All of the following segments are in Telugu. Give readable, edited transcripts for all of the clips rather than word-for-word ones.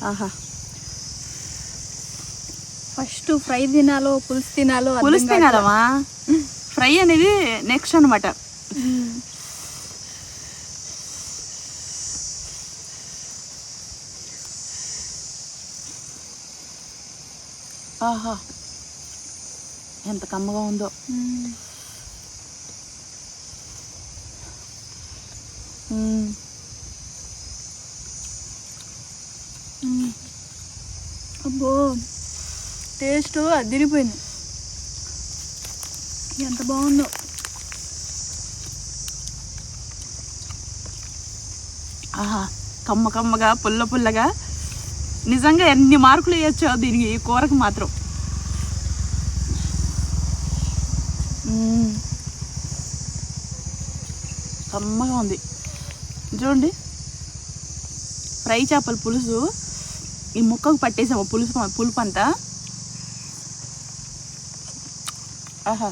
ఆహా, ఫస్ట్ ఫ్రై తినాలో పులుసు తినాలో? పులుసు తినాలమ్మా, ఫ్రై అనేది నెక్స్ట్ అనమాట. ఆహా, ఎంత కమ్మగా ఉందో. అబ్బో, టేస్ట్ అదిరిపోయింది, ఎంత బాగుందో. ఆహా, కమ్మ కమ్మగా పుల్ల పుల్లగా, నిజంగా ఎన్ని మార్కులు వేయచ్చో దీనికి, ఈ కూరకు మాత్రం. కమ్మగా ఉంది చూడండి. ఫ్రై చేపల పులుసు ఈ ముక్కకు పట్టేసాము, పులుపు అంతా. ఆహా,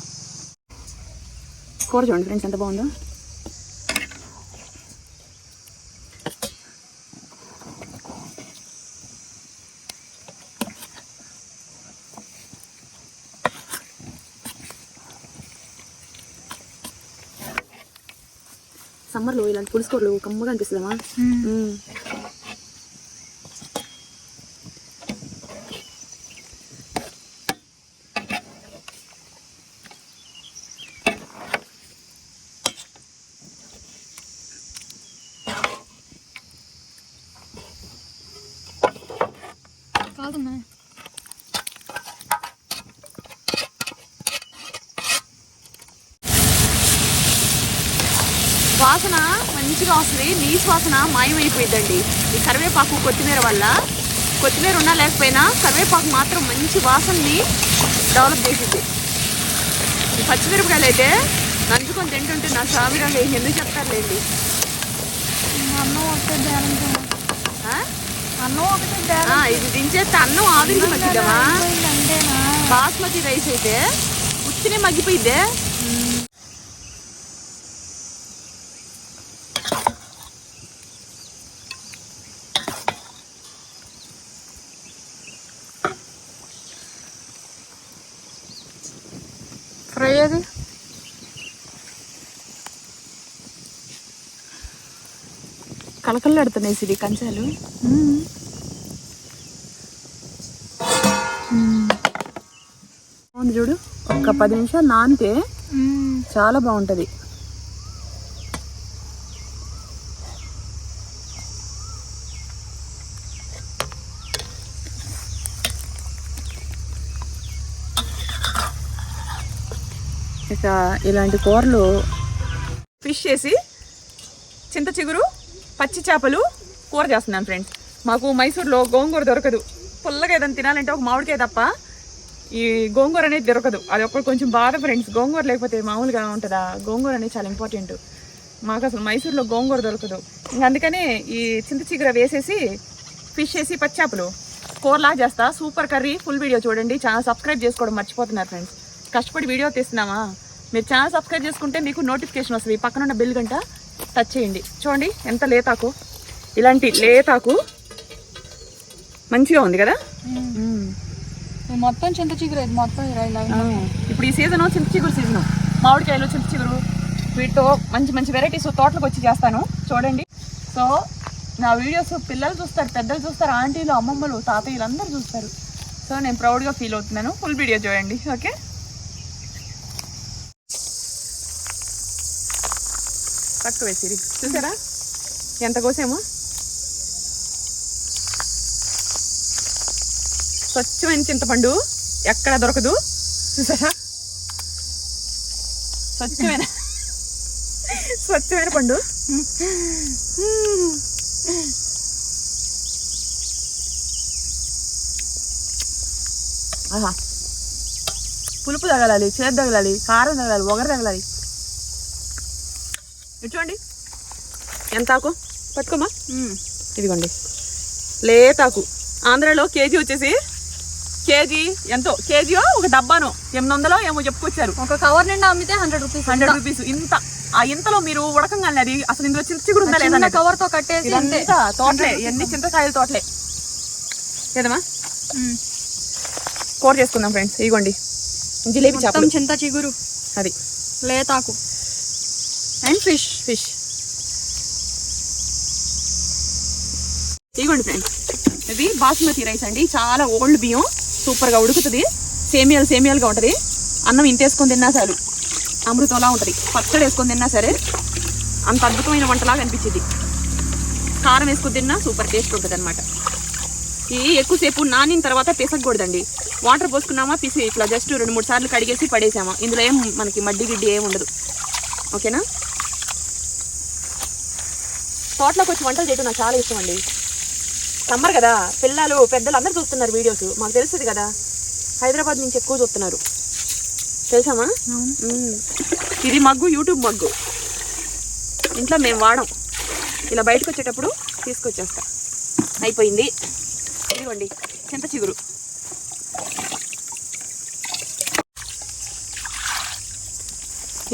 కూర చూడండి ఫ్రెండ్స్ ఎంత బాగుందో. సమ్మర్లో ఇలాంటి పులుసు కూరలు కమ్మగా అనిపిస్తుందమ్మా. కాదున్నా, వాసన మంచిగా వస్తుంది, నీచు వాసన మాయమైపోయిందండి ఈ కరివేపాకు కొత్తిమీర వల్ల. కొత్తిమీర ఉన్నా లేకపోయినా కరివేపాకు మాత్రం మంచి వాసనని డెవలప్ చేసింది. ఈ పచ్చిమిరపకాయలు అయితే నంచుకొని తింటుంటే నా సామిరంగా ఎందుకు చెప్తారులేండి. అన్నం ఒకటే అన్నం ఒకటే ఇది దించేస్తే అన్నం ఆవిరికి మగ్గిద్దామా. బాస్మతి రైస్ అయితే ఉత్తినే మగ్గిపోయిద్దే. ఫ్రై అది కలకల్లు పెడుతున్నాయి సిరి కంచాలు. బాగుంది చూడు, ఒక 10 నిమిషాలు నానితే చాలా బాగుంటుంది. ఇక ఇలాంటి కూరలు ఫిష్ చేసి చింత చిగురు పచ్చి చేపలు కూర చేస్తున్నాను ఫ్రెండ్స్. మాకు మైసూర్లో గోంగూర దొరకదు. పుల్లగా ఏదైనా తినాలంటే ఒక మామిడికాయ తప్ప ఈ గోంగూర అనేది దొరకదు. అది ఒక్కడు కొంచెం బాధ ఫ్రెండ్స్. గోంగూర లేకపోతే మామూలుగా ఉంటుందా? గోంగూర అనేది చాలా ఇంపార్టెంట్. మాకు అసలు మైసూర్లో గోంగూర దొరకదు. ఇంకా అందుకని ఈ చింత చిగుర వేసేసి ఫిష్ వేసి పచ్చి చేపలు కూరలా చేస్తా. Super curry. ఫుల్ వీడియో చూడండి. ఛానల్ సబ్స్క్రైబ్ చేసుకోవడం మర్చిపోతున్నారు ఫ్రెండ్స్. కష్టపడి వీడియో తీస్తున్నామా. మీరు ఛానల్ సబ్స్క్రైబ్ చేసుకుంటే మీకు నోటిఫికేషన్ వస్తుంది. పక్కనున్న బెల్ గంట టచ్ చేయండి. చూడండి ఎంత లేతాకు. ఇలాంటి లేతాకు మంచిగా ఉంది కదా. మొత్తం చింత చిగురు మొత్తం. ఇప్పుడు ఈ సీజను చింత చిగురు సీజను. మామిడికాయలు చింత చిగురు వీటితో మంచి మంచి వెరైటీస్ తోటలకు వచ్చి చేస్తాను చూడండి. సో నా వీడియోస్ పిల్లలు చూస్తారు, పెద్దలు చూస్తారు, ఆంటీలు, అమ్మమ్మలు, తాతయ్యలు అందరూ చూస్తారు. సో నేను ప్రౌడ్గా ఫీల్ అవుతున్నాను. ఫుల్ వీడియో చూడండి. ఓకే, పట్టుకు వేసిరి. చూసారా ఎంత కోసామో. స్వచ్ఛమైన చింతపండు ఎక్కడ దొరకదు. చూసారా, స్వచ్ఛమైన పండు. ఆహా, పులుపు తగలాలి, చేదు తగలాలి, కారం తగలాలి, ఒగరు తగలాలి. చూడండి ఎంత ఆకు పట్టుకోమా. ఇదిగోండి లేతాకు. ఆంధ్రాలో కేజీ వచ్చేసి కేజీ ఎంతో, కేజీయో ఒక డబ్బానో 800 ఏమో చెప్పుకొచ్చారు. ఒక కవర్ నిండా అమ్మితే 100 రూపీస్. 100 రూపీస్. ఇంత ఆ ఇంతలో మీరు ఉడకంగానే అది అసలు ఇందులో చింత చిగురు ఉందా లేదా కవర్ తో కట్టేసి తోటలే, ఎన్ని చింతకాయల తోటలే. చేద్దామా? కూర చేసుకుందాం ఫ్రెండ్స్. ఇదిగోండి జిలేబీ చేపలు, చింత చిగురు, అది లేతాకు అండ్ ఫిష్. ఇదిగోండి ఫ్రెండ్స్, ఇది బాస్మతి రైస్ అండి. చాలా ఓల్డ్ బియ్యం, సూపర్గా ఉడుకుతుంది. సేమియాలుగా ఉంటుంది. అన్నం ఇంత వేసుకొని తిన్నా చాలు అమృతంలా ఉంటుంది. పచ్చడి వేసుకొని తిన్నా సరే అంత అద్భుతమైన వంటలాగా అనిపించింది. కారం వేసుకొని తిన్నా సూపర్ టేస్ట్ ఉంటుంది అనమాట. ఇది ఎక్కువసేపు నానిన తర్వాత పిసకూడదండి. వాటర్ పోసుకున్నామా, పిసి ఇట్లా జస్ట్ 2-3 సార్లు కడిగేసి పడేసామా. ఇందులో ఏం మనకి మడ్డి గిడ్డి ఏం ఉండదు. ఓకేనా? తోటలోకి వచ్చి వంటలు చేయడం నాకు చాలా ఇష్టం అండి. సమ్మర్ కదా, పిల్లలు పెద్దలు అందరూ చూస్తున్నారు వీడియోస్. మాకు తెలుస్తుంది కదా, హైదరాబాద్ నుంచి ఎక్కువ చూస్తున్నారు. తెలుసామా? ఇది మగ్గు, యూట్యూబ్ మగ్గు. ఇంట్లో మేము వాడం. ఇలా బయటకు వచ్చేటప్పుడు తీసుకొచ్చేస్తా. అయిపోయింది. ఇదిగోండి చింత చిగురు.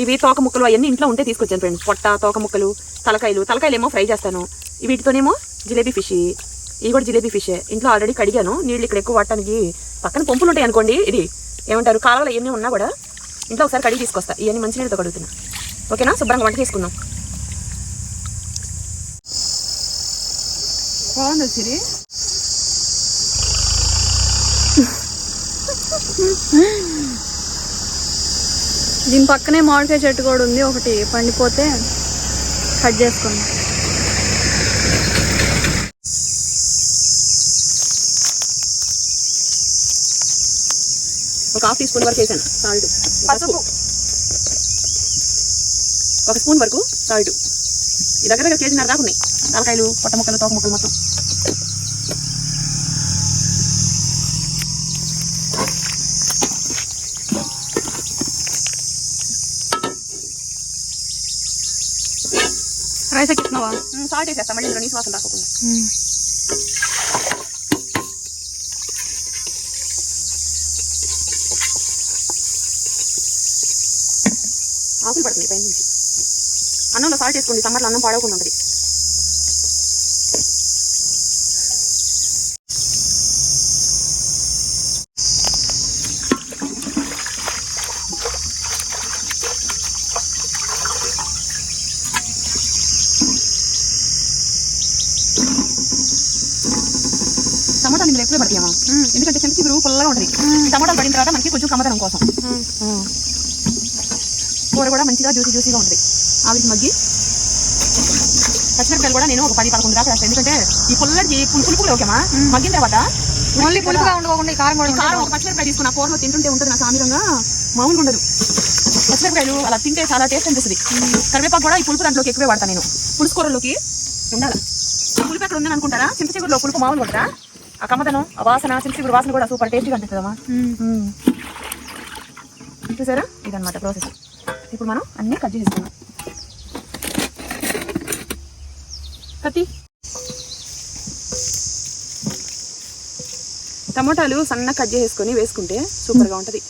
ఇవి తోక ముక్కలు అవన్నీ ఇంట్లో ఉంటే తీసుకొచ్చాను ఫ్రెండ్స్. పొట్ట, తోక ముక్కలు, తలకాయలు ఏమో ఫ్రై చేస్తాను. వీటితోనేమో జిలేబీ ఫిష్. ఇవి కూడా జిలేబీ ఫిష్. ఇంట్లో ఆల్రెడీ కడిగాను. నీళ్ళు ఇక్కడ ఎక్కువ పట్టడానికి పక్కన పంపులు ఉంటాయి అనుకోండి. ఇది ఏమంటారు, కాలువలు ఇవన్నీ ఉన్నా కూడా ఇంట్లో ఒకసారి కడిగి తీసుకొస్తా. ఇవన్నీ మంచినీళ్ళతో కడుగుతున్నా. ఓకేనా? శుభ్రంగా వంట చేసుకుందాం. బాగుంది సిరి. దీని పక్కనే మామిడికాయ చెట్టు కూడా ఉంది. ఒకటి పండిపోతే కట్ చేసుకోండి. ఒక 1/2 టీ స్పూన్ వరకు వేసాను సాల్ట్. పసుపు 1 స్పూన్ వరకు సాల్ట్. ఈ దగ్గర కేజీన్నర దాకా ఉన్నాయి తలకాయలు, పొట్ట ముక్కలు, తోక ముక్కలు మొత్తం. రైస్ ఎక్కిస్తున్నావా? సాల్ట్ వేసేస్తా మళ్ళీ ఇందులో నీసు వాసన రాకుండా. ఆకులు పడుతుంది పైన నుంచి. అన్నంలో సాల్ట్ వేసుకోండి, సమ్మర్లో అన్నం పాడవకుండా ఉంటుంది. టమాటాలు ఇందులో ఎక్కువే పడతాయమ్మా, ఎందుకంటే చింత చిగురు పుల్లగా ఉంటుంది. టమాటాలు పడిన తర్వాత మనకి కొంచెం కమ్మదనం కోసం. కూర కూడా మంచిగా జ్యూసీగా ఉంటుంది. ఆవిరికి మగ్గి పచ్చిమిరపకాయలు కూడా నేను ఒక 10-11 దాకా వేస్తాను. ఎందుకంటే ఈ పుల్లడికి పులుపులు ఓకేమా, మగ్గిన తర్వాత ఓన్లీ పులుపుగా ఉండకుండా కారం ఒక పచ్చిమిరపకాయ తీసుకున్న కూరలో తింటుంటే ఉంటుంది నా సామిరంగా, మామూలుగా ఉండదు. పచ్చిమిరపకాయలు అలా తింటే చాలా టేస్ట్ అనిపిస్తుంది. కరివేపాకు కూడా ఈ పులుపు దాంట్లోకి ఎక్కువే వాడతాను నేను. పులుసు కూరలోకి ఉండాలి. పులుపు ఎక్కడ ఉందని అనుకుంటారా? చింత చిగురులో పులుపు మామూలు కొట్టరా, ఆ కమ్మదనం, ఆ వాసన, చింత చిగురు వాసన కూడా సూపర్ టేస్టీగా అనిపిస్తుందమ్మా. చూసారా? ఇదన్నమాట ప్రాసెస్. ఇప్పుడు మనం అన్నీ కట్ చేసుకున్నాం. కత్తి టమోటాలు సన్నగా కట్ చేసుకొని వేసుకుంటే సూపర్గా ఉంటుంది.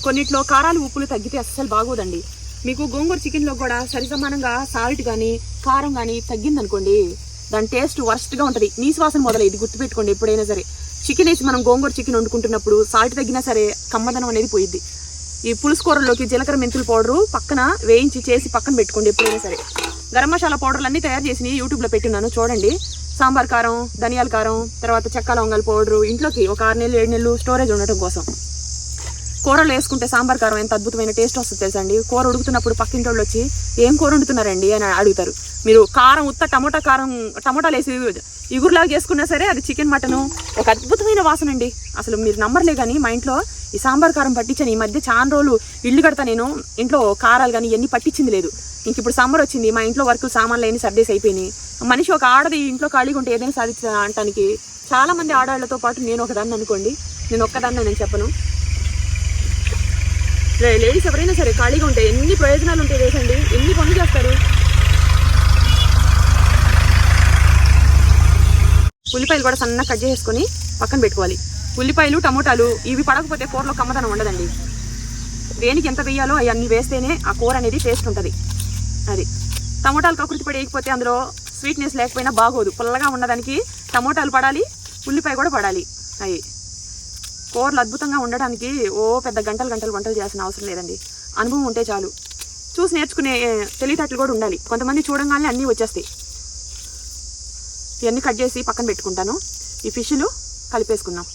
కొన్నిట్లో కారాలు ఉప్పులు తగ్గితే అస్సలు బాగోదండి. మీకు గోంగూర చికెన్లో కూడా సరి సమానంగా సాల్ట్ కానీ కారం కానీ తగ్గిందనుకోండి, దాని టేస్ట్ వర్స్ట్గా ఉంటుంది. నీసు వాసన మొదలైంది, గుర్తుపెట్టుకోండి. ఎప్పుడైనా సరే చికెన్ వేసి మనం గోంగూర చికెన్ వండుకుంటున్నప్పుడు సాల్ట్ తగ్గినా సరే కమ్మదనం అనేది పోయిద్ది. ఈ పులుసు కూరల్లోకి జీలకర్ర మెంతుల పౌడరు పక్కన వేయించి చేసి పక్కన పెట్టుకోండి ఎప్పుడైనా సరే. గరం మసాలా పౌడర్లు అన్నీ తయారు చేసి యూట్యూబ్లో పెట్టున్నాను చూడండి. సాంబార్ కారం, ధనియాల కారం, తర్వాత చెక్క లవంగాల పౌడరు ఇంట్లోకి ఒక 6 నెలలు 7 నెలలు స్టోరేజ్ ఉండటం కోసం. కూరలో వేసుకుంటే సాంబార్ కారం ఎంత అద్భుతమైన టేస్ట్ వస్తుంది తెలుసా అండి. కూర ఉడుకుతున్నప్పుడు పక్కింటి వాళ్ళు వచ్చి ఏం కూర వండుతున్నారండి అని అడుగుతారు. మీరు కారం ఉత్త టమోటాలు వేసి ఇగురులాగా చేసుకున్నా సరే అది చికెన్ మటను ఒక అద్భుతమైన వాసన అండి. అసలు మీరు నమ్మర్లే కానీ మా ఇంట్లో ఈ సాంబార్ కారం పట్టించాను. ఈ మధ్య చాలా రోజులు ఇల్లు కడతా నేను, ఇంట్లో కారాలు కానీ ఇవన్నీ పట్టించింది లేదు. ఇంక ఇప్పుడు సమ్మర్ వచ్చింది, మా ఇంట్లో వర్కులు సామాన్లు అన్నీ సర్దేసి అయిపోయినాయి. మనిషి ఒక ఆడది ఇంట్లో ఖాళీగా ఉంటే ఏదైనా సాధించడానికి చాలా మంది ఆడవాళ్లతో పాటు నేను ఒకదాన్ని అనుకోండి. నేను ఒక్కదాన్ని నేను చెప్పను. లేడీస్ ఎవరైనా సరే ఖాళీగా ఉంటే ఎన్ని ప్రయోజనాలు ఉంటాయి వేసండి, ఎన్ని పనులు చేస్తారు. ఉల్లిపాయలు కూడా సన్నగా కట్ చేసుకొని పక్కన పెట్టుకోవాలి. ఉల్లిపాయలు టమోటాలు ఇవి పడకపోతే కూరలో కమ్మదనం ఉండదండి. దేనికి ఎంత వేయాలో అవన్నీ వేస్తేనే ఆ కూర అనేది టేస్ట్ ఉంటుంది. అది టమోటాలు కకృతి పడి వేయకపోతే అందులో స్వీట్నెస్ లేకపోయినా బాగోదు. పుల్లగా ఉన్నదానికి టమోటాలు పడాలి, ఉల్లిపాయ కూడా పడాలి. అవి కూరలు అద్భుతంగా ఉండడానికి పెద్ద గంటలు వంటలు చేయాల్సిన అవసరం లేదండి. అనుభవం ఉంటే చాలు. చూసి నేర్చుకునే తెలివితేటలు కూడా ఉండాలి. కొంతమంది చూడంగానే అన్నీ వచ్చేస్తాయి. ఇవన్నీ కట్ చేసి పక్కన పెట్టుకుంటాను. ఈ ఫిష్లు కలిపేసుకుందాం.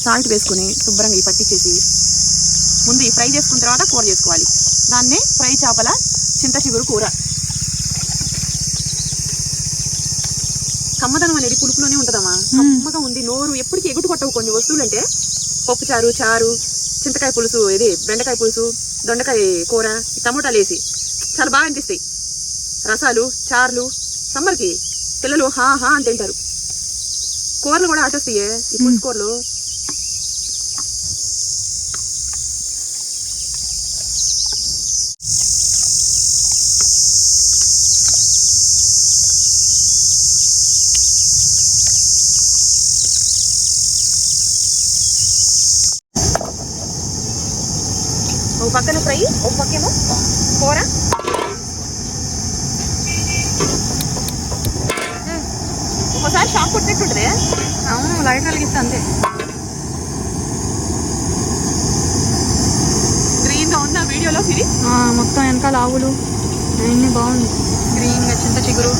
సాల్ట్ వేసుకుని శుభ్రంగా ఈ పట్టించేసి ముందు ఈ ఫ్రై చేసుకున్న తర్వాత కూర చేసుకోవాలి. దాన్నే ఫ్రై చేపల చింత చిగురు కూర. కమ్మదనం అనేది పులుపులోనే ఉంటుందమ్మా. కమ్మగా ఉంది. నోరు ఎప్పటికీ ఎగుటు కొట్టవు కొన్ని వస్తువులు అంటే పప్పు చారు, చింతకాయ పులుసు, బెండకాయ పులుసు, దొండకాయ కూర, టమోటాలు వేసి చాలా బాగా అనిపిస్తాయి. రసాలు, చారులు సమ్మర్కి పిల్లలు హా అని తింటారు. కూరలు కూడా ఆటొస్తాయి ఈ పులుసు కూరలు. ఒక పక్కన ఫ్రై, ఒక పక్కేమో కూర. ఒకసారి షాప్ కొట్టినట్టుంటుంది. అవును, లైట్ కలిగిస్తే అంతే. గ్రీన్గా ఉందా వీడియోలో? ఇది మొత్తం వెనకాల ఆవులు అన్నీ బాగుంది. గ్రీన్గా చింత చిగురు.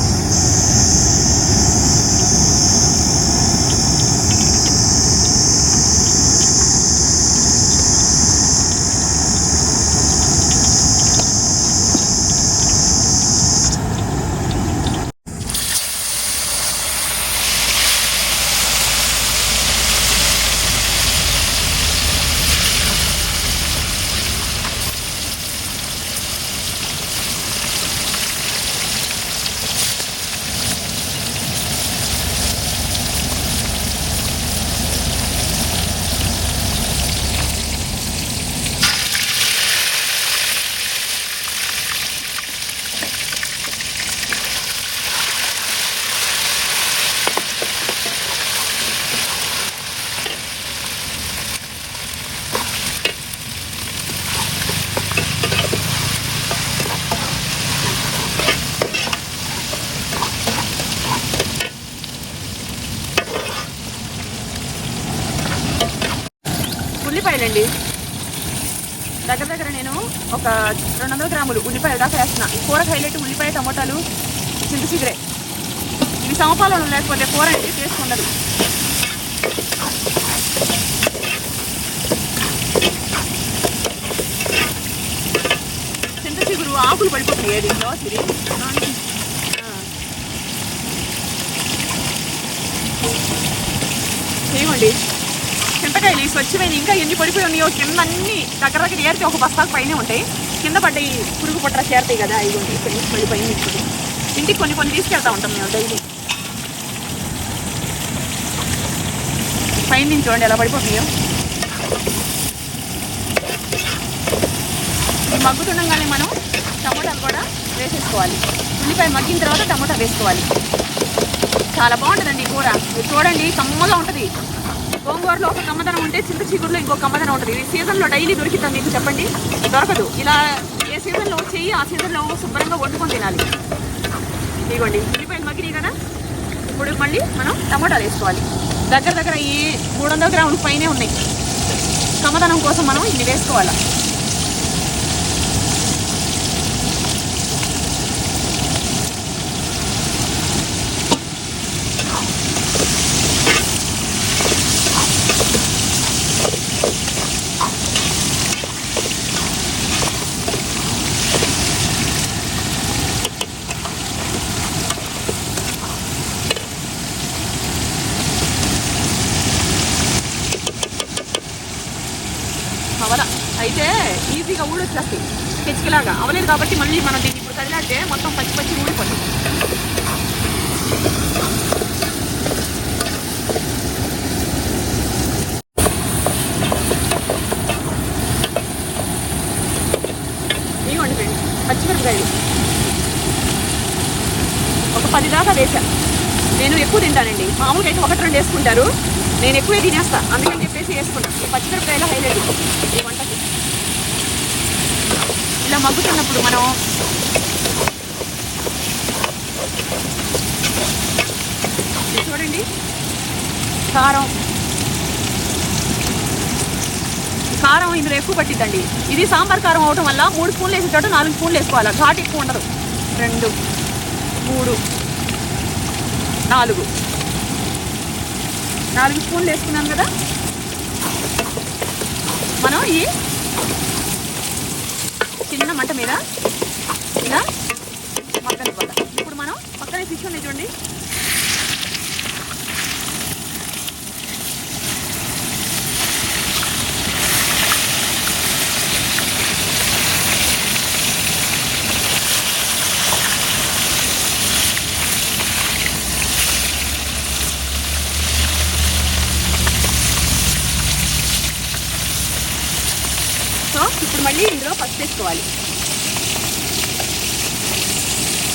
ఉల్లిపాయలండి దగ్గర నేను ఒక 200 గ్రాములు ఉల్లిపాయల దాకా వేస్తున్నా. ఈ కూరకు హైలైట్ ఉల్లిపాయ, టమోటాలు, చింత చిగురే. ఇవి సమపాలలో లేకపోతే కూర అనేది టేస్ట్ ఉండదు. చింత చిగురు ఆకులు పడిపోతున్నాయి దీంట్లో. చేయమండి. చింతకాయలు స్వచ్ఛమైన ఇంకా ఎన్ని పడిపోయి ఉన్నాయో కింద అన్ని దగ్గర ఏరితే ఒక బస్తాకు పైనే ఉంటాయి. కింద పడ్డాయి పురుగు పుట్ర చేరతాయి కదా, ఇవ్వండి మళ్ళీ పైన ఇప్పుడు ఇంటికి కొన్ని తీసుకెళ్తా ఉంటాం మేము డైలీ. పైన నుంచి చూడండి ఎలా పడిపోతున్నాయో. మగ్గుతుండగానే మనం టమోటాలు కూడా వేసేసుకోవాలి. ఉల్లిపాయ మగ్గిన తర్వాత టమోటా వేసుకోవాలి. చాలా బాగుంటుందండి ఈ కూర. మీరు చూడండి కమ్మగా ఉంటుంది. గోంగూరలో ఒక కమ్మదనం ఉంటే చింత చిగురులో ఇంకో కమ్మదనం ఉంటుంది. ఈ సీజన్లో డైలీ దొరికిద్దా మీకు చెప్పండి? దొరకదు. ఇలా ఏ సీజన్లో వచ్చి ఆ సీజన్లో శుభ్రంగా వండుకొని తినాలి. ఇదిగోండి ఉల్లిపాయలు మగ్గినాయి కదా. ఇప్పుడు మళ్ళీ మనం టమోటాలు వేసుకోవాలి. దగ్గర ఈ 300 గ్రాముల పైనే ఉన్నాయి. కమ్మదనం కోసం మనం ఇన్ని వేసుకోవాలి. అవలా అయితే ఈజీగా ఊడొచ్చేస్తాయి. తెచ్చికలాగా అవలేదు కాబట్టి మళ్ళీ మనం దీన్ని ఇప్పుడు కదిలాడితే మొత్తం పచ్చి ఊడిపోతుంది. 10 దాకా వేసా. నేను ఎక్కువ తింటానండి, మామూలుగా అయితే 1-2 వేసుకుంటారు, నేను ఎక్కువే తినేస్తా, అందుకని చెప్పేసి వేసుకున్నా. ఈ పచ్చిమిరపకాయలు హైలైట్ ఈ వంటకి. ఇలా మగ్గుతున్నప్పుడు మనం చూడండి కారం ఇందులో ఎక్కువ పట్టిద్దండి. ఇది సాంబార్ కారం అవటం వల్ల 3 స్పూన్లు వేసే చోట 4 స్పూన్లు వేసుకోవాలి. ఘాటు ఎక్కువ ఉండదు. 2, 3, 4 స్పూన్లు వేసుకున్నాం కదా. మనం ఈ చిన్న మంట మీద ఇలా మగ్గనివ్వాలి. ఇప్పుడు మనం పక్కనే ఫిష్ ఉన్నాయి చూడండి, ఇప్పుడు మళ్ళీ ఇందులో పసుపు వేసుకోవాలి.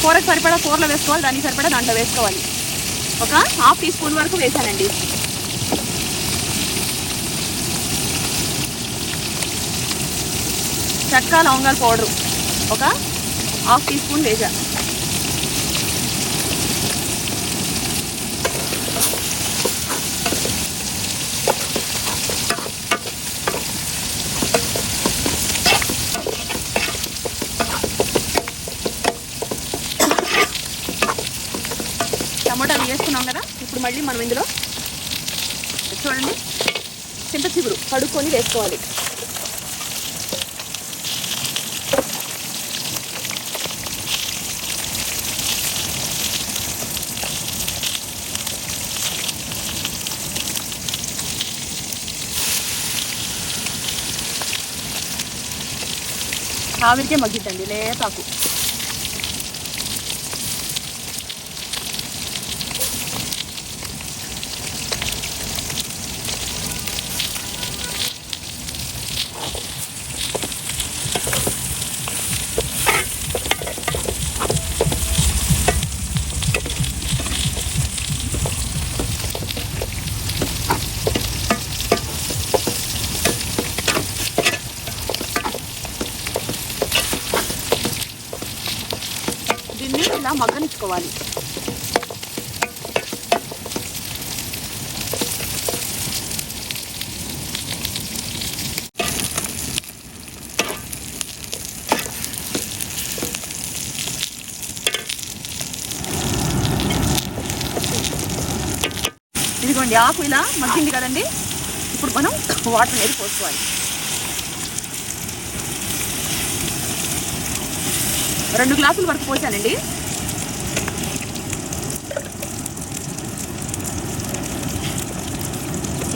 కూరకు సరిపడా కూరలో వేసుకోవాలి, దానికి సరిపడా దాంట్లో వేసుకోవాలి. ఒక 1/2 టీ స్పూన్ వరకు వేసానండి. చెక్క లవంగాల పౌడరు ఒక 1/2 టీ స్పూన్ వేసా. టమాటాలు వేసుకున్నాం కదా. ఇప్పుడు మళ్ళీ మనం ఇందులో చూడండి చింత చిగురు కడుక్కొని వేసుకోవాలి. ఆవిరికే మగ్గిద్దండి లేతాకు. దీన్ని ఇలా మగ్గనిచ్చుకోవాలి. ఇదిగోండి ఆకు ఇలా మగ్గింది కదండి. ఇప్పుడు మనం వాటర్ అనేది పోసుకోవాలి. 2 గ్లాసుల వరకు పోసానండి.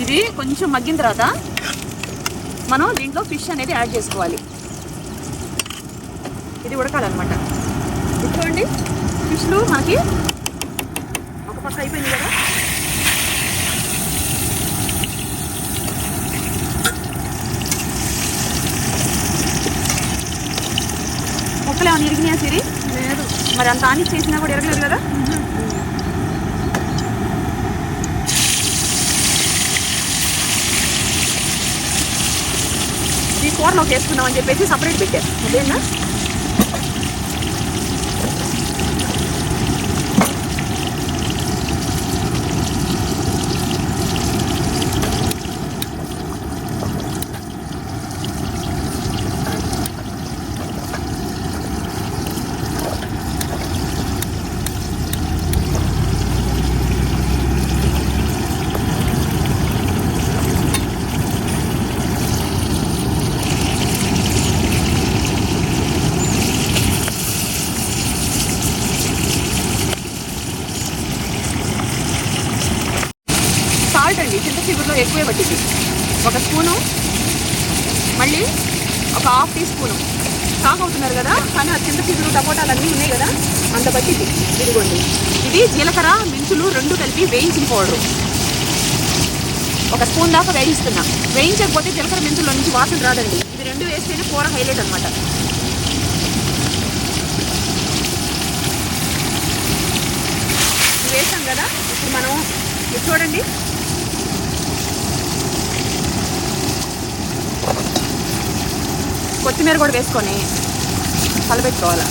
ఇది కొంచెం మగ్గిన తర్వాత మనం దీంట్లో ఫిష్ అనేది యాడ్ చేసుకోవాలి. ఇది ఉడకాలన్నమాట. చూడండి ఫిష్లు మనకి ఒక పక్క అయిపోయింది కదా. ముక్కలు ఏమైనా ఇరిగినాయా సిరి? లేదు. మరి అంత ఆని చేసినా కూడా ఇరగలేదు కదా. ఈ కూరలోకి వేసుకున్నామని చెప్పేసి సపరేట్ పెట్టారు. అదేనా సాల్ట్ అండి. చింత చిగురులో ఎక్కువే పట్టింది. 1 స్పూను, మళ్ళీ ఒక 1/2 టీ స్పూను. షాక్ అవుతున్నారు కదా, కానీ ఆ చింత చిగురు టమోటాలు అన్నీ ఉన్నాయి కదా, అంత పట్టింది. ఇదిగోండి ఇది జీలకర్ర మెంతులు 2 కలిపి వేయించిన పౌడరు. 1 స్పూన్ దాకా వేయిస్తున్నా. వేయించకపోతే జీలకర్ర మెంతుల్లో నుంచి వాసన రాదండి. ఇది 2 వేస్తేనే కూర హైలైట్ అనమాట. కదా. ఇప్పుడు మనం ఇది చూడండి, కొత్తిమీర కూడా వేసుకొని కలపెట్టుకోవాలి.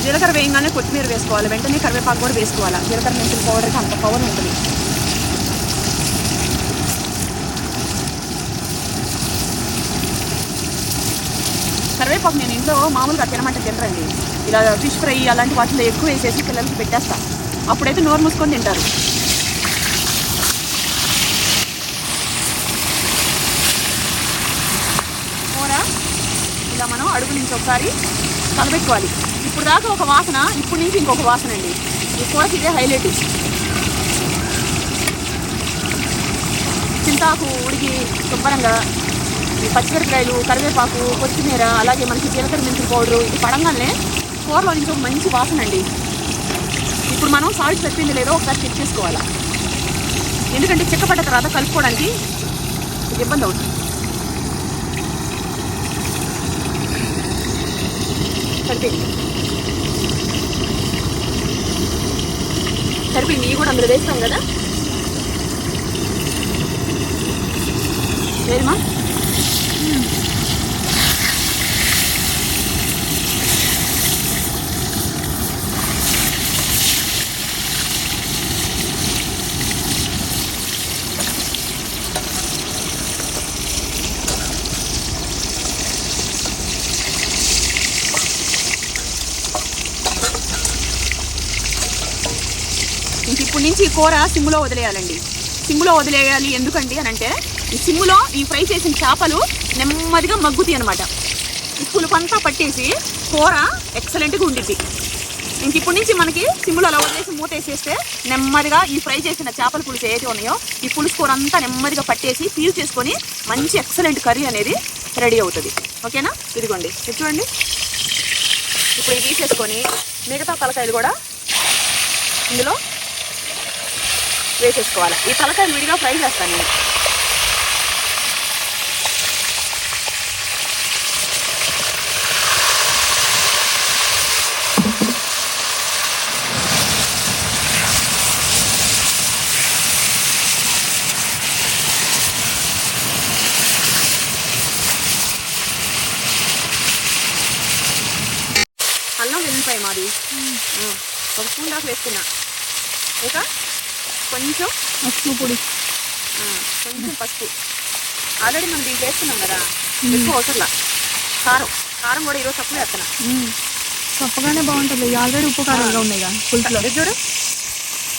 జీలకర్ర వేయగానే కొత్తిమీర వేసుకోవాలి, వెంటనే కరివేపాకు కూడా వేసుకోవాలి. జీలకర్ర మెంతుల పౌడర్కి అంత పవర్ ఉంటుంది. కరివేపాకు నేను ఇంట్లో మామూలుగా తినమంటే తినరండి. ఇలా ఫిష్ ఫ్రై అలాంటి వాటిలో ఎక్కువ వేసేసి పిల్లలకి పెట్టేస్తా. అప్పుడైతే నోరు మూసుకొని తింటారు. కూర ఇలా మనం అడుగు నుంచి ఒకసారి కలబెట్టుకోవాలి. ఇప్పుడు దాకా ఒక వాసన, ఇప్పుడు నుంచి ఇంకొక వాసన అండి. ఈ కూరకి ఇదే హైలైట్. చింతాకు ఉడికి శుభ్రంగా ఈ పచ్చిమిరపకాయలు, కరివేపాకు, కొత్తిమీర, అలాగే మనకి జీలకర్ర మెంతుల పౌడరు ఇది పడంగానే కూరలో నుంచి ఒక మంచి వాసన అండి. ఇప్పుడు మనం సాల్ట్ చెప్పింది లేదో ఒకసారి చెక్ చేసుకోవాలి. ఎందుకంటే చిక్కపడ్డ తర్వాత కలుపుకోవడానికి ఇబ్బంది అవుతుంది. సరిపోయింది. ఇవి కూడా అందులో వేస్తాం కదా. వేరుమా ఇంక ఇప్పుడు నుంచి ఈ కూర సిమ్లో వదిలేయాలండి. సిమ్లో వదిలేయాలి ఎందుకండి అని అంటే, ఈ సిమ్లో ఈ ఫ్రై చేసిన చేపలు నెమ్మదిగా మగ్గుతాయి అనమాట. ఈ పులుపంతా పట్టేసి కూర ఎక్సలెంట్గా ఉండిద్ది. ఇంక ఇప్పుడు నుంచి మనకి సిమ్లో అలా వదిలేసి మూత వేసేస్తే నెమ్మదిగా ఈ ఫ్రై చేసిన చేపల పులుసు ఏదైతే ఉన్నాయో ఈ పులుసు కూర అంతా నెమ్మదిగా పట్టేసి పీల్ చేసుకొని మంచి ఎక్సలెంట్ కర్రీ అనేది రెడీ అవుతుంది. ఓకేనా? ఇదిగోండి, ఇది చూడండి. ఇప్పుడు ఇది తీసేసుకొని మిగతా తలకాయలు కూడా ఇందులో వేసేసుకోవాలి. ఈ తలకాయలు విడిగా ఫ్రై చేస్తాను నేను. అల్లం వెల్లిపాయ మాది ఒక స్పూన్ దాకా వేసుకున్నా. ఇక కొంచెం పసుపు పొడి, కొంచెం పసుపు. ఆల్రెడీ మనం దీంట్లో వేస్తున్నాం కదా, ఎక్కువ అవసరంలా. కారం కారం కూడా ఈరోజు తక్కువ వేస్తున్నా. తప్పగానే బాగుంటుంది. ఆల్రెడీ ఉప్పు కారంగా ఉన్నాయి పులుసులో. చూడు,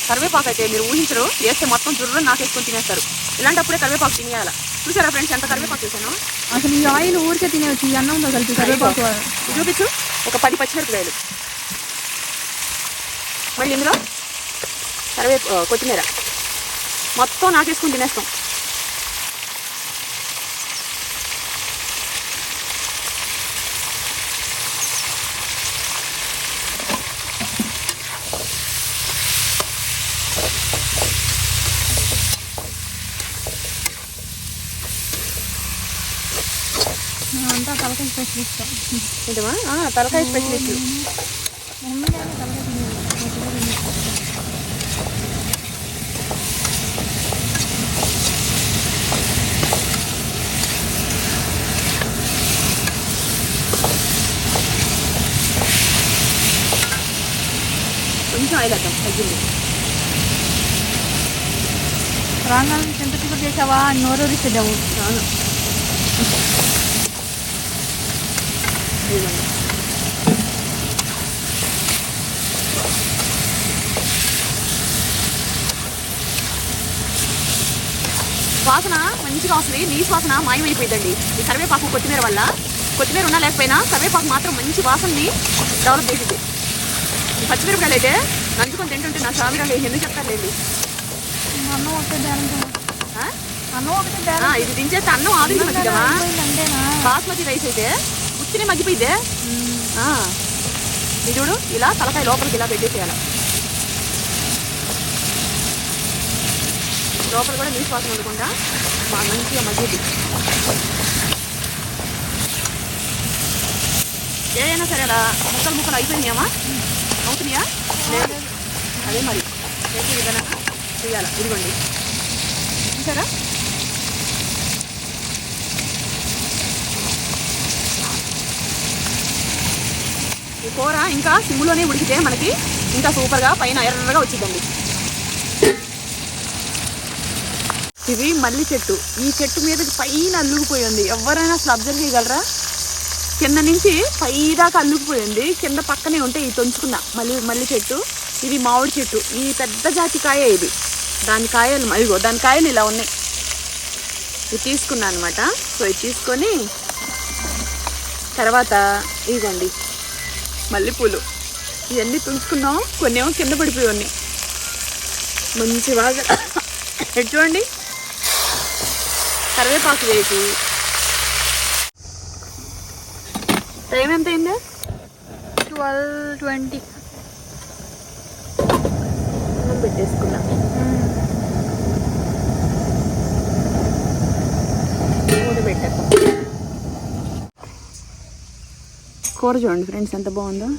కరివేపాకు అయితే మీరు ఊహించరు, వేస్తే మొత్తం జుర్రు నాకేసుకొని తినేస్తారు. ఇలాంటప్పుడే కరివేపాకు తినేయాల. చూసారా ఫ్రెండ్స్ ఎంత కరివేపాకు చేశాను. అసలు ఈ ఆయిల్ ఊరికే తినేవచ్చు. ఈ అన్నంతో కలిపి కరివేపాకు చూపించు. ఒక 10 పచ్చిమిరపకాయలు, మళ్ళీ ఇందులో కొత్తిమీర మొత్తం నాకేసుకుని తినేస్తాం. అంతా తలకాయ స్పెషలిస్ట్. ఏంటమ్మా? తలకాయ స్పెషలిస్ట్. కొంచెం ఆయిల్ వేద్దాం, తగ్గింది. రాగానే చింత చిగురు చేసావా? నోరూరిస్తావు. అవును. వాసన మంచిగా వస్తుంది. నీసు వాసన మాయమైపోయిందండి ఈ కరివేపాకు కొత్తిమీర వల్ల. కొత్తిమీర ఉన్నా లేకపోయినా కరివేపాకు మాత్రం మంచి వాసనని డెవలప్ చేసింది. ఈ పచ్చిమిరపకాయలు అయితే నంచుకొని తింటుంటే నా సామిరంగా ఎందుకు చెప్తారులేండి. అన్నం ఒకటే అన్నం ఒకటే ఇది దించేస్తే అన్నం ఆవిరి మగ్గిదమా. బాస్మతి రైస్ అయితే ఉత్తినే మగ్గిపోయిద్దే. ఇది చూడు, ఇలా తలకాయ లోపలికి ఇలా పెట్టేసేయాలి. లోపల కూడా నీసు వాసన ఉండకుండా బాగా మంచిగా మగ్గుద్ది. ఏదైనా సరే అలా ముక్కలు అయిపోయినాయమ్మా, అవుతున్నాయా లేదు, అదే మరి చేసే విధానం చేయాలి. ఇదిగోండి చూసారా, ఈ కూర ఇంకా సిమ్లోనే ఉడికితే మనకి ఇంకా సూపర్గా పైన ఎర్రగా వచ్చిందండి. ఇది మల్లి చెట్టు, ఈ చెట్టు మీద పైన అల్లుకుపోయింది. ఎవరైనా అసలు అబ్జర్వ్ చేయగలరా? కింద నుంచి పైదాకా అల్లుకుపోయింది. కింద పక్కనే ఉంటే ఇది తొంచుకున్నా మల్లి చెట్టు. ఇది మామిడి చెట్టు, ఈ పెద్ద జాతి కాయ ఇది. దాని కాయలు ఇదిగో, దాని కాయలు ఇలా ఉన్నాయి. ఇది తీసుకున్నా అనమాట. సో ఇది తీసుకొని తర్వాత ఇదిగోండి మల్లెపూలు ఇవన్నీ తుంచుకున్నాం. కొన్ని ఏమో కింద పడిపోయి ఉన్నాయి. మంచి బాగా చూడండి, కరివేపాకు వేసి. టైం ఎంత అయిందా? 12:20. అన్నం పెట్టేసుకున్నా. మూత పెట్టాక కూర చూడండి ఫ్రెండ్స్ ఎంత బాగుందో.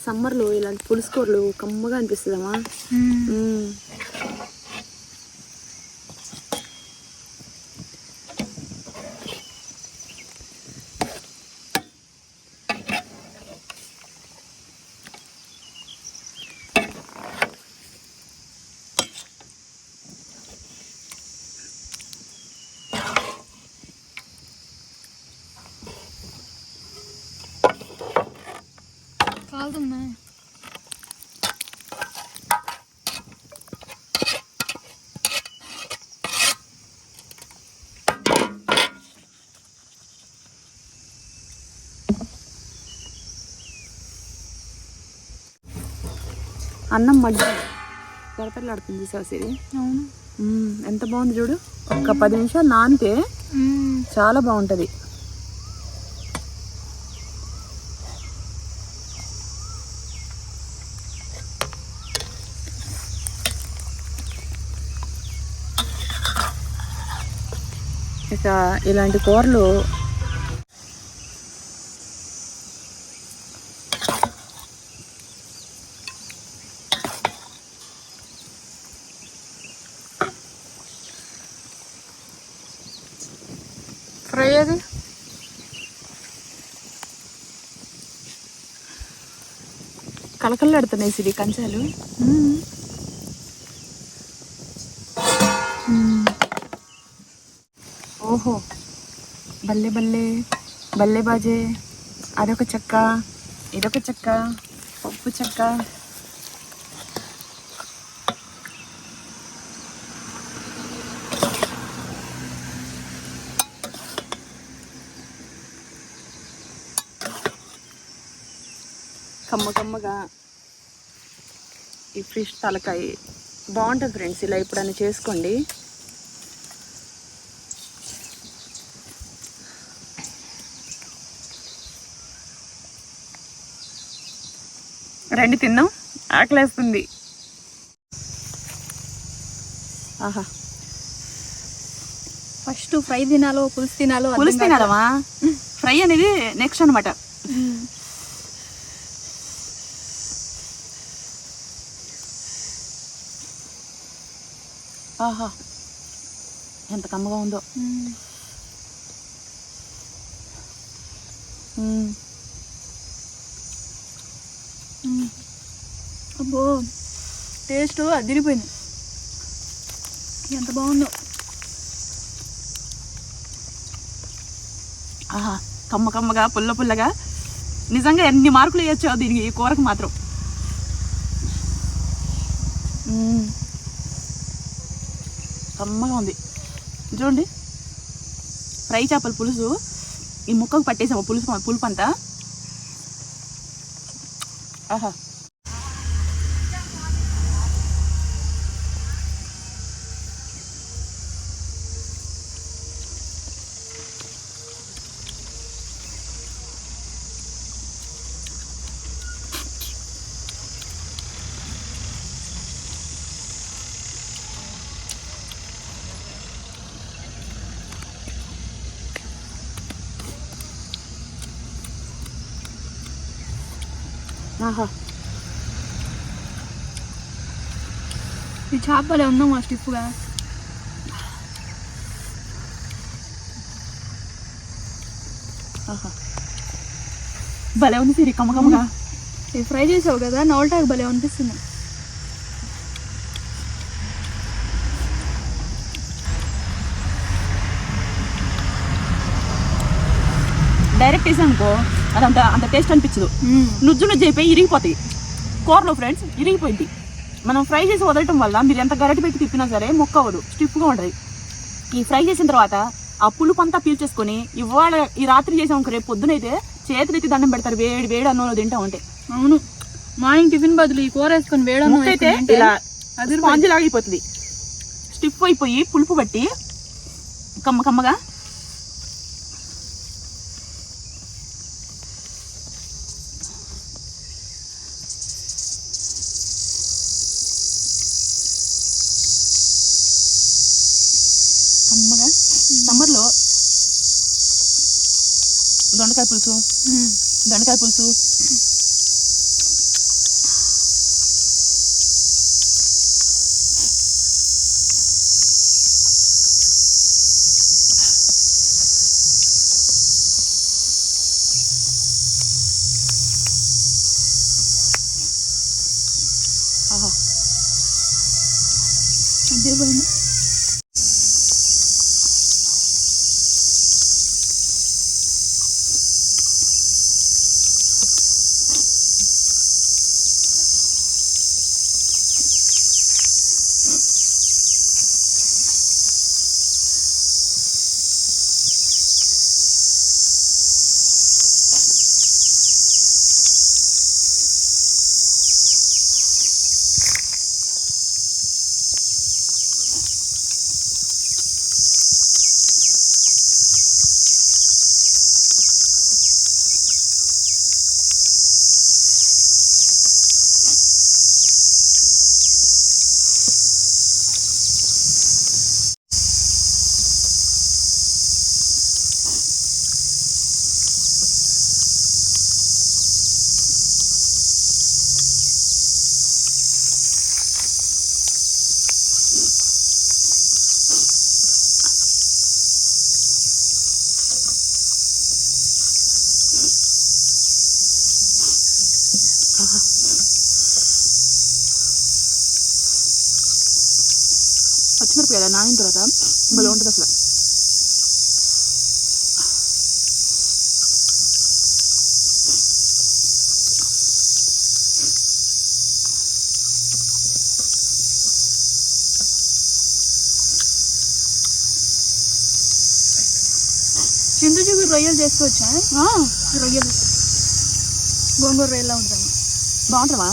సమ్మర్లో ఇలాంటి పులుసు కూరలు కమ్మగా అనిపిస్తుందమ్మా. కాలుతుందా? అన్నం మధ్య పెరపెరలాడుతుంది సాసిరి. అవును, ఎంత బాగుంది చూడు. ఒక 10 నిమిషాలు నానితే చాలా బాగుంటుంది. ఇక ఇలాంటి కూరలు ఫ్రై అది కలకల్లాడుతున్నాయి సిరి కంచాలు. ఓహో, బల్లే బల్లే బల్లే బాజే. అదొక చెక్క, ఇదొక చెక్క, పప్పు చెక్క. కమ్మ కమ్మగా ఈ ఫిష్ తలకాయ బాగుంటుంది ఫ్రెండ్స్. ఇలా ఎప్పుడైనా చేసుకోండి. రండి తిన్నాం, ఆకలేస్తుంది. ఆహా, ఫస్ట్ ఫ్రై తినాలో పులుసు తినాలో? పులుసు తినాలమ్మా. ఫ్రై అనేది నెక్స్ట్ అనమాట. ఆహా, ఎంత కమ్మగా ఉందో. అబ్బో, టేస్ట్ అదిరిపోయింది. ఎంత బాగుందో. ఆహా, కమ్మ కమ్మగా పుల్ల పుల్లగా. నిజంగా ఎన్ని మార్కులు వేయచ్చు దీనికి, ఈ కూరకు మాత్రం. కమ్మగా ఉంది చూడండి. ఫ్రై చేపల పులుసు ఈ ముక్కకు పట్టేసాము పులుపు అంతా. ఆహా ఆహా ఈ చేపలే ఉందాం మా స్టిఫ్గా. ఆహా భలే ఉంది సిరి, కమ్మకమ్మగా. ఇది ఫ్రై చేసావు కదా, నవలటాకు భలే అనిపిస్తుంది. డైరెక్ట్ వేసాను అనుకో అదంత అంత టేస్ట్ అనిపించదు. నుజ్జు నుజ్జు అయిపోయి ఇరిగిపోతాయి కూరలో ఫ్రెండ్స్, ఇరిగిపోయింది. మనం ఫ్రై చేసి వదలటం వల్ల మీరు ఎంత గరిటె పెట్టి తిప్పినా సరే మొక్క అవ్వదు, స్టిఫ్గా ఉంటుంది. ఈ ఫ్రై చేసిన తర్వాత ఆ పులుపు అంతా పీల్చేసుకొని ఇవాళ ఈ రాత్రి చేసాం, రేపు పొద్దునైతే చేతులెత్తి దండం పెడతారు వేడి వేడి అన్నంలో తింటా ఉంటే. అవును, మార్నింగ్ టిఫిన్ బదులు ఈ కూర వేసుకొని వేడన్నం అయితే ఇలా అది స్పాంజ్ లాగా అయిపోతుంది, స్టిఫ్ అయిపోయి పులుపు బట్టి కమ్మ కమ్మగా. కమ్మగా సమ్మర్లో దొండకాయ పులుసు, దొండకాయ పులుసు అదే పోయింది. పచ్చిమిరపకాయలు నానిన తర్వాత భలే ఉంటుంది అసలు. చింత చిగురు రొయ్యలు చేసుకోవచ్చా? రొయ్యలు గోంగూర రొయ్యలా ఉంటాయి, బాగుంటుందా?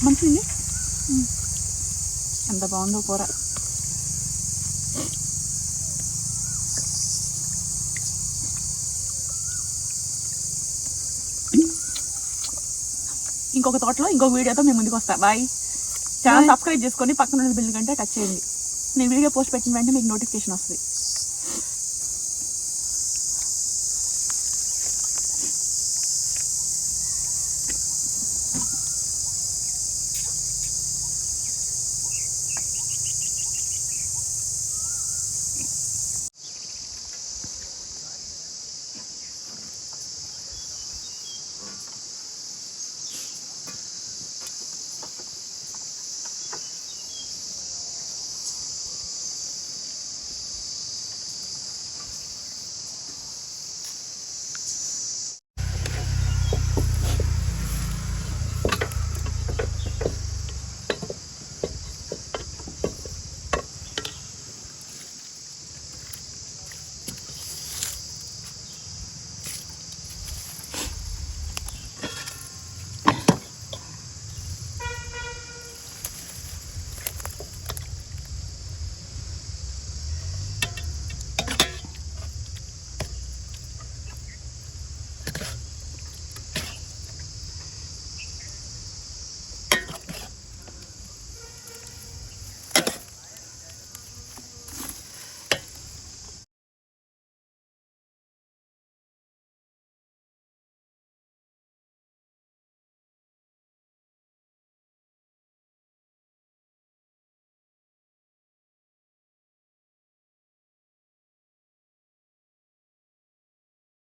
మంచిది. ఎంత బాగుందో కూర. ఇంకొక తోటలో ఇంకొక వీడియోతో మేము ముందుకు వస్తా. బాయ్. ఛానల్ సబ్స్క్రైబ్ చేసుకొని పక్కన ఉన్న బిల్ కంటే టచ్ చేయండి. నేను వీడియో పోస్ట్ పెట్టిన వెంటనే మీకు నోటిఫికేషన్ వస్తుంది.